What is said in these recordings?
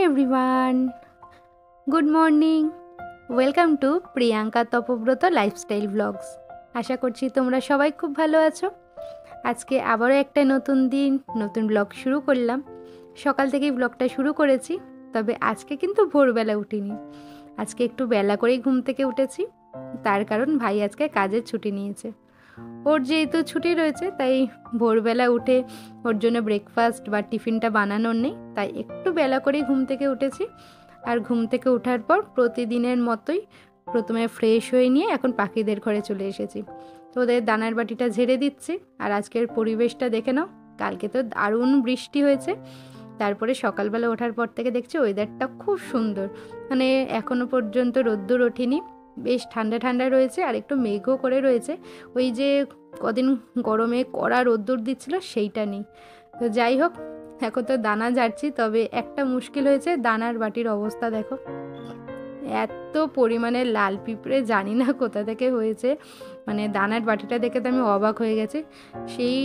Everyone, good morning. Welcome to Priyanka Tapobrata lifestyle blogs. আশা করছি তোমরা সবাই খুব ভালো আছো। আজকে আবারও একটা নতুন দিন, নতুন ব্লগ শুরু করলাম। সকাল থেকেই ব্লগটা শুরু করেছি, তবে আজকে কিন্তু ভোরবেলা উঠিনি। আজকে একটু বেলা করেই ঘুম থেকে উঠেছি, তার কারণ ভাই আজকে কাজের ছুটি নিয়েছে। ওর যেহেতু ছুটি রয়েছে তাই ভোরবেলা উঠে ওর জন্য ব্রেকফাস্ট বা টিফিনটা বানানোর নেই, তাই একটু বেলা করেই ঘুম থেকে উঠেছি। আর ঘুম থেকে ওঠার পর প্রতিদিনের মতোই প্রথমে ফ্রেশ হয়ে নিয়ে এখন পাখিদের ঘরে চলে এসেছি। তো ওদের দানার বাটিটা ঝেড়ে দিচ্ছি। আর আজকের পরিবেশটা দেখে নাও, কালকে তো দারুণ বৃষ্টি হয়েছে। তারপরে সকালবেলা ওঠার পর থেকে দেখছি ওয়েদারটা খুব সুন্দর, মানে এখনও পর্যন্ত রোদ্দুর ওঠেনি, বেশ ঠান্ডা ঠান্ডা রয়েছে আর একটু মেঘও করে রয়েছে। ওই যে কদিন গরমে কড়া রোদ্দুর দিচ্ছিল সেইটা নেই। তো যাই হোক, এখন তো দানা ঝাড়ছি, তবে একটা মুশকিল হয়েছে, দানার বাটির অবস্থা দেখো, এত পরিমাণে লাল পিঁপড়ে, জানি না কোথা থেকে হয়েছে। মানে দানার বাটিটা দেখে তো আমি অবাক হয়ে গেছি। সেই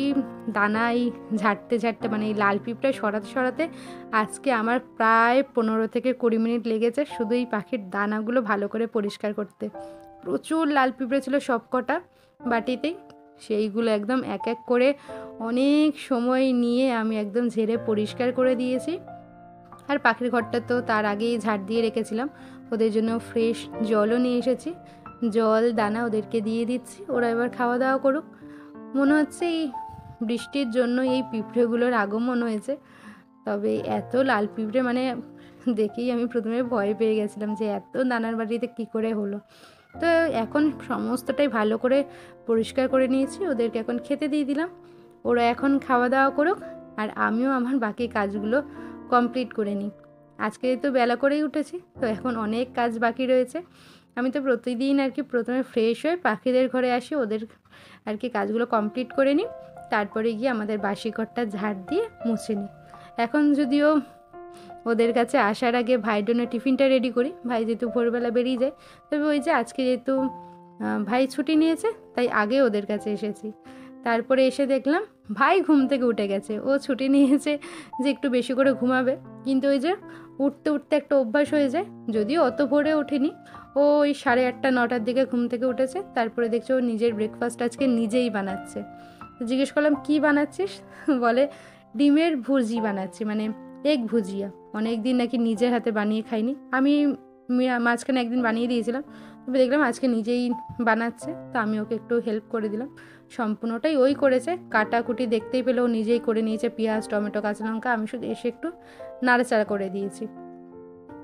দানাই ঝাড়তে ঝাড়তে, মানে এই লাল পিঁপড়ে সরাতে সরাতে আজকে আমার প্রায় 15 থেকে 20 মিনিট লেগেছে শুধু এই পাখির দানাগুলো ভালো করে পরিষ্কার করতে। প্রচুর লাল পিঁপড়ে ছিল সব কটা বাটিতেই, সেইগুলো একদম এক এক করে অনেক সময় নিয়ে আমি একদম ঝেড়ে পরিষ্কার করে দিয়েছি। আর পাখির ঘরটা তো তার আগেই ঝাড় দিয়ে রেখেছিলাম। ওদের জন্য ফ্রেশ জলও নিয়ে এসেছি, জল দানা ওদেরকে দিয়ে দিচ্ছি। ওরা এবার খাওয়া দাওয়া করুক। মনে হচ্ছে এই বৃষ্টির জন্য এই পিঁপড়েগুলোর আগমন হয়েছে। তবে এত লাল পিঁপড়ে, মানে দেখেই আমি প্রথমে ভয় পেয়ে গেছিলাম যে এত দানার বাটিতে কী করে হলো। তো এখন সমস্তটাই ভালো করে পরিষ্কার করে নিয়েছি, ওদেরকে এখন খেতে দিয়ে দিলাম। ওরা এখন খাওয়া দাওয়া করুক আর আমিও আমার বাকি কাজগুলো কমপ্লিট করে নিই। আজকে তো বেলা করেই উঠেছি, তো এখন অনেক কাজ বাকি রয়েছে। আমি তো প্রতিদিন আর কি প্রথমে ফ্রেশ হয়ে পাখিদের ঘরে আসি, ওদের আর কি কাজগুলো কমপ্লিট করে নিই, তারপরে গিয়ে আমাদের বাসি ঘরটা ঝাড় দিয়ে মুছে নিই। এখন যদিও ওদের কাছে আসার আগে ভাইয়ের জন্য টিফিনটা রেডি করি, ভাই যেহেতু ভোরবেলা বেরিয়ে যায়। তবে ওই যে আজকে যেহেতু ভাই ছুটি নিয়েছে তাই আগে ওদের কাছে এসেছি। তারপরে এসে দেখলাম ভাই ঘুম থেকে উঠে গেছে, ও ছুটি নিয়েছে যে একটু বেশি করে ঘুমাবে, কিন্তু ওই যে উঠতে উঠতে একটা অভ্যাস হয়ে যায়। যদিও অত ভোরে ওঠেনি, ও ওই 8:30 9টার দিকে ঘুম থেকে উঠেছে। তারপরে দেখছি ও নিজের ব্রেকফাস্ট আজকে নিজেই বানাচ্ছে। জিজ্ঞেস করলাম কী বানাচ্ছিস, বলে ডিমের ভুজি বানাচ্ছি, মানে এগ ভুজিয়া। অনেক দিন নাকি নিজের হাতে বানিয়ে খাইনি। আমি মাঝখানে একদিন বানিয়ে দিয়েছিলাম, তবে দেখলাম আজকে নিজেই বানাচ্ছে, তো আমি ওকে একটু হেল্প করে দিলাম। সম্পূর্ণটাই ওই করেছে, কাটাকুটি দেখতেই পেলে ও নিজেই করে নিয়েছে, পেঁয়াজ টমেটো কাঁচা লঙ্কা, আমি শুধু এসে একটু নাড়াচাড়া করে দিয়েছি।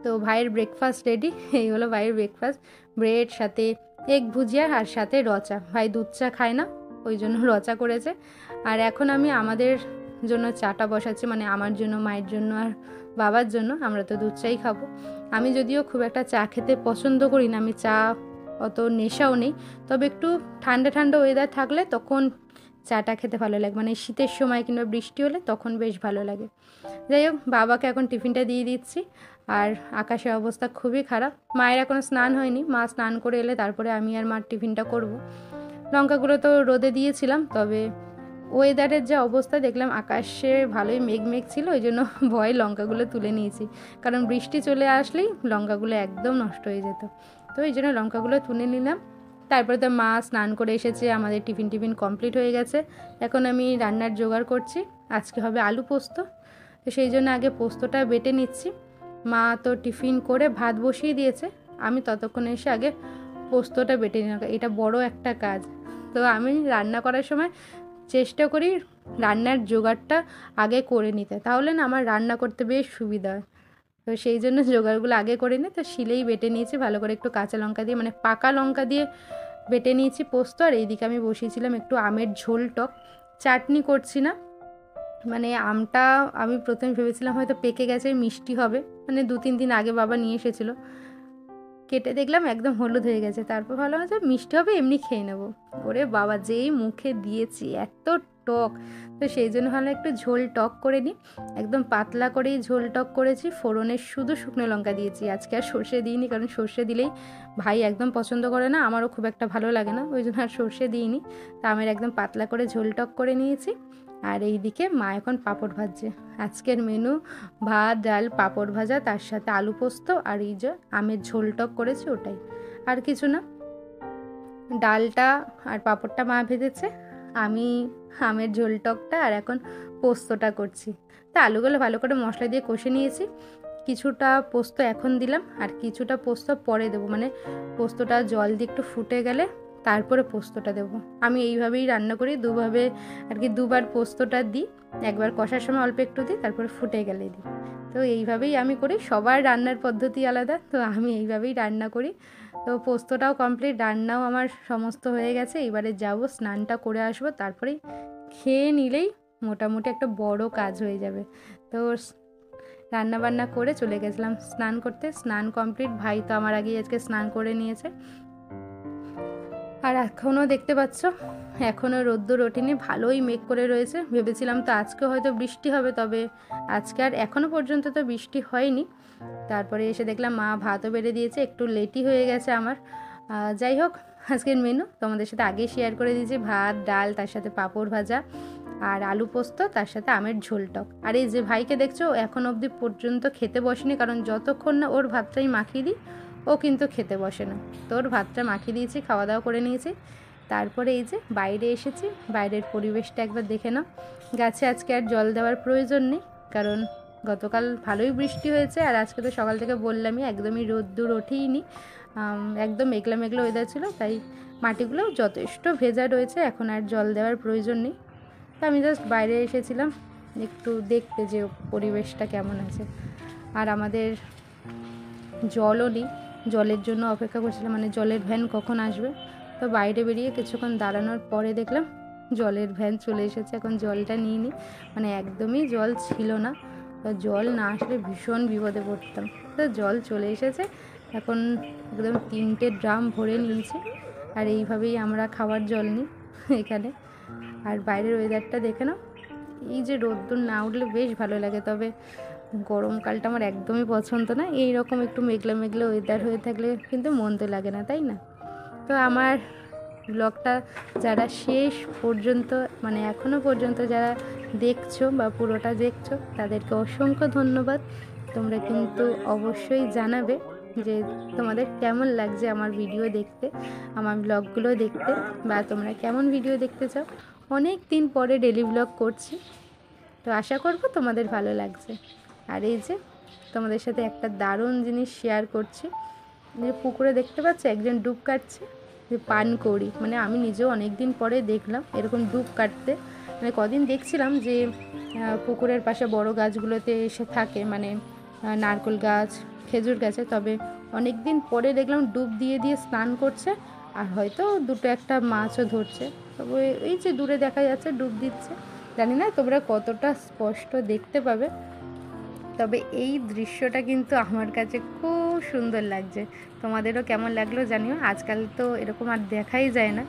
তো ভাইয়ের ব্রেকফাস্ট রেডি। এই হলো ভাইয়ের ব্রেকফাস্ট, ব্রেড সাথে এগ ভুজিয়া আর সাথে রচা। ভাই দুধ চা খায় না, ওই জন্য রচা করেছে। আর এখন আমি আমাদের জন্য চাটা বসাচ্ছি, মানে আমার জন্য, মায়ের জন্য আর বাবার জন্য। আমরা তো দুধ চাই খাবো। আমি যদিও খুব একটা চা খেতে পছন্দ করি না, আমি চা অত নেশাও নেই, তবে একটু ঠান্ডা ঠান্ডা ওয়েদার থাকলে তখন চাটা খেতে ভালো লাগে, মানে শীতের সময় কিংবা বৃষ্টি হলে তখন বেশ ভালো লাগে। যাই হোক, বাবাকে এখন টিফিনটা দিয়ে দিচ্ছি। আর আকাশের অবস্থা খুবই খারাপ, মায়ের এখনও স্নান হয়নি, মা স্নান করে এলে তারপরে আমি আর মার টিফিনটা করব। লঙ্কাগুলো তো রোদে দিয়েছিলাম, তবে ওয়েদারের যে অবস্থা দেখলাম আকাশে ভালোই মেঘ মেঘ ছিল, ওই জন্য ভয়ে লঙ্কাগুলো তুলে নিয়েছি, কারণ বৃষ্টি চলে আসলেই লঙ্কাগুলো একদম নষ্ট হয়ে যেত। তো এই জন্য লঙ্কাগুলো তুলে নিলাম। তারপরে তো মা স্নান করে এসেছে, আমাদের টিফিন কমপ্লিট হয়ে গেছে। এখন আমি রান্নার জোগাড় করছি, আজকে হবে আলু পোস্ত। তো সেই জন্য আগে পোস্তটা বেটে নিচ্ছি। মা তো টিফিন করে ভাত বসিয়ে দিয়েছে, আমি ততক্ষণে এসে আগে পোস্তটা বেটে নিলাম। এটা বড় একটা কাজ, তো আমি রান্না করার সময় চেষ্টা করি রান্নার জোগাড়টা আগে করে নিতে, তাহলে না আমার রান্না করতে বেশ সুবিধা হয়। তো সেই জন্য জোগাড়গুলো আগে করে নিই। তো শিলেই বেটে নিয়েছি ভালো করে, একটু কাঁচা লঙ্কা দিয়ে, মানে পাকা লঙ্কা দিয়ে বেটে নিয়েছি পোস্ত। আর এইদিকে আমি বসিয়েছিলাম একটু আমের ঝোল টক, চাটনি করছি না। মানে আমটা আমি প্রথমে ভেবেছিলাম হয়তো পেকে গেছে, মিষ্টি হবে, মানে 2-3 দিন আগে বাবা নিয়ে এসেছিলো, কেটে দেখলাম একদম হলুদ হয়ে গেছে। তারপর ভাবলাম যে মিষ্টি হবে, এমনি খেয়ে নেবো। ওরে বাবা, যেই মুখে দিয়েছি এত টক! তো সেই জন্য ভাবলাম একটু ঝোল টক করে নিই, একদম পাতলা করেই ঝোল টক করেছি। ফোড়নে শুধু শুকনো লঙ্কা দিয়েছি, আজকে আর সর্ষে দিইনি, কারণ সর্ষে দিলেই ভাই একদম পছন্দ করে না, আমারও খুব একটা ভালো লাগে না, ওই জন্য আর সর্ষে দিইনি। তা আমি একদম পাতলা করে ঝোল টক করে নিয়েছি। আর এইদিকে মা এখন পাঁপড় ভাজছে। আজকের মেনু ভাত, ডাল, পাঁপড় ভাজা, তার সাথে আলু পোস্ত, আর এই যে আমের ঝোল টক করেছি ওটাই, আর কিছু না। ডালটা আর পাঁপড়টা মা ভেজেছে, আমি আমের ঝোল টকটা আর এখন পোস্তটা করছি। তা আলুগুলো ভালো করে মশলা দিয়ে কষে নিয়েছি। কিছুটা পোস্ত এখন দিলাম আর কিছুটা পোস্ত পরে দেবো, মানে পোস্তটা জল দিয়ে একটু ফুটে গেলে তারপরে পোস্তটা দেবো। আমি এইভাবেই রান্না করি, দুভাবে আর কি, দুবার পোস্তটা দিই, একবার কষার সময় অল্প একটু দিই, তারপরে ফুটে গেলে দিই। তো এইভাবেই আমি করি, সবার রান্নার পদ্ধতি আলাদা, তো আমি এইভাবেই রান্না করি। তো পোস্তটাও কমপ্লিট, রান্নাও আমার সমস্ত হয়ে গেছে। এবারে যাবো স্নানটা করে আসবো, তারপরেই খেয়ে নিলেই মোটামুটি একটা বড় কাজ হয়ে যাবে। তো রান্না বান্না করে চলে গেছিলাম স্নান করতে, স্নান কমপ্লিট। ভাই তো আমার আগেই আজকে স্নান করে নিয়েছে। আর এখনও দেখতে পাচ্ছ এখনও রোদ্দুর ওঠেনি, ভালোই মেঘ করে রয়েছে। ভেবেছিলাম তো আজকে হয়তো বৃষ্টি হবে, তবে আজকে আর এখনও পর্যন্ত তো বৃষ্টি হয়নি। তারপরে এসে দেখলাম মা ভাতও বেড়ে দিয়েছে, একটু লেটই হয়ে গেছে আমার। যাই হোক, আজকের মেনু তোমাদের সাথে আগেই শেয়ার করে দিয়েছি, ভাত, ডাল, তার সাথে পাঁপড় ভাজা আর আলু পোস্ত, তার সাথে আমের ঝোল টক। আর এই যে ভাইকে দেখছো এখন অবধি পর্যন্ত খেতে বসেনি, কারণ যতক্ষণ না ওর ভাতটাই মাখিয়ে দিই ও কিন্তু খেতে বসে না। তো ওর ভাতটা মাখিয়ে দিয়েছি, খাওয়া দাওয়া করে নিয়েছি। তারপরে এই যে বাইরে এসেছি, বাইরের পরিবেশটা একবার দেখে নাও। গাছে আজকে আর জল দেওয়ার প্রয়োজন নেই, কারণ গতকাল ভালোই বৃষ্টি হয়েছে, আর আজকে তো সকাল থেকে বললামই একদমই রোদ্দুর ওঠেইনি, একদম মেঘলা মেঘলা ওয়েদার ছিল, তাই মাটিগুলো যথেষ্ট ভেজা রয়েছে, এখন আর জল দেওয়ার প্রয়োজন নেই। তো আমি জাস্ট বাইরে এসেছিলাম একটু দেখতে যে পরিবেশটা কেমন আছে। আর আমাদের জলও নেই, জলের জন্য অপেক্ষা করছিলাম, মানে জলের ভ্যান কখন আসবে। তো বাইরে বেরিয়ে কিছুক্ষণ দাঁড়ানোর পরে দেখলাম জলের ভ্যান চলে এসেছে। এখন জলটা নিয়ে নিই, মানে একদমই জল ছিল না, তো জল না আসলে ভীষণ বিপদে পড়তাম। তো জল চলে এসেছে, এখন একদম 3টে ড্রাম ভরে নিয়েছি। আর এইভাবেই আমরা খাওয়ার জল নিই এখানে। আর বাইরের ওয়েদারটা দেখে নাও, এই যে রোদ্দুর না উঠলে বেশ ভালো লাগে, তবে গরমকালটা আমার একদমই পছন্দ না। এই রকম একটু মেঘলা মেঘলা ওয়েদার হয়ে থাকলে কিন্তু মন তো লাগে না, তাই না? তো আমার ব্লগটা যারা শেষ পর্যন্ত, মানে এখনও পর্যন্ত যারা দেখছো বা পুরোটা দেখছো, তাদেরকে অসংখ্য ধন্যবাদ। তোমরা কিন্তু অবশ্যই জানাবে যে তোমাদের কেমন লাগছে আমার ভিডিও দেখতে, আমার ব্লগগুলো দেখতে, বা তোমরা কেমন ভিডিও দেখতে চাও। অনেক দিন পরে ডেলি ব্লগ করছি, তো আশা করব তোমাদের ভালো লাগছে। আর এই যে তোমাদের সাথে একটা দারুণ জিনিস শেয়ার করছি, যে পুকুরে দেখতে পাচ্ছ একজন ডুব কাটছে, যে পানকৌড়ি, মানে আমি নিজেও অনেক দিন পরে দেখলাম এরকম ডুব কাটতে। মানে কদিন দেখছিলাম যে পুকুরের পাশে বড় গাছগুলোতে এসে থাকে, মানে নারকেল গাছ, খেজুর গাছে, তবে অনেক দিন পরে দেখলাম ডুব দিয়ে দিয়ে স্নান করছে, আর হয়তো দুটো একটা মাছও ধরছে। তবে এই যে দূরে দেখা যাচ্ছে ডুব দিচ্ছে, জানি না তোমরা কতটা স্পষ্ট দেখতে পাবে, তবে এই দৃশ্যটা কিন্তু আমার কাছে খুব সুন্দর লাগছে। তোমাদেরও কেমন লাগলো জানিও। আজকাল তো এরকম আর দেখাই যায় না।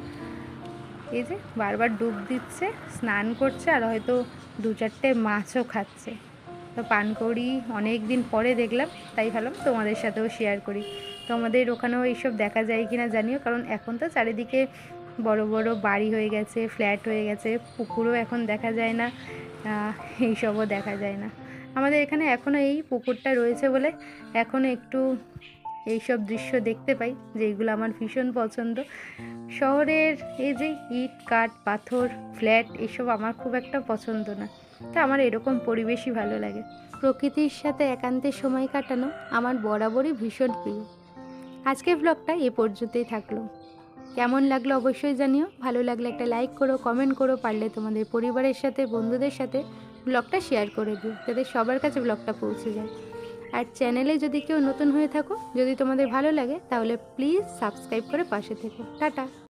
এই যে বারবার ডুব দিচ্ছে, স্নান করছে, আর হয়তো 2-4টে মাছও খাচ্ছে। তো পানকৌড়ি অনেক দিন পরে দেখলাম, তাই ভাবলাম তোমাদের সাথেও শেয়ার করি। তোমাদের ওখানেও এইসব দেখা যায় কি না জানিও, কারণ এখন তো চারিদিকে বড় বড় বাড়ি হয়ে গেছে, ফ্ল্যাট হয়ে গেছে, পুকুরও এখন দেখা যায় না, এইসবও দেখা যায় না। আমাদের এখানে এখনও এই পুকুরটা রয়েছে বলে এখনও একটু এইসব দৃশ্য দেখতে পাই, যেগুলো আমার ভীষণ পছন্দ। শহরের এই যে ইট কাঠ পাথর ফ্ল্যাট, এসব আমার খুব একটা পছন্দ না, তা আমার এরকম পরিবেশই ভালো লাগে। প্রকৃতির সাথে একান্তে সময় কাটানো আমার বরাবরই ভীষণ প্রিয়। আজকের ব্লগটা এ পর্যন্তই থাকলো। কেমন লাগলো অবশ্যই জানিও। ভালো লাগলে একটা লাইক করো, কমেন্ট করো, পারলে তোমাদের পরিবারের সাথে, বন্ধুদের সাথে ব্লগটা শেয়ার করে দিও, যাতে সবার কাছে ব্লগটা পৌঁছে যায়। আর চ্যানেলে যদি কেউ নতুন হয়ে থাকো, যদি তোমাদের ভালো লাগে, তাহলে প্লিজ সাবস্ক্রাইব করে পাশে থেকো। টাটা।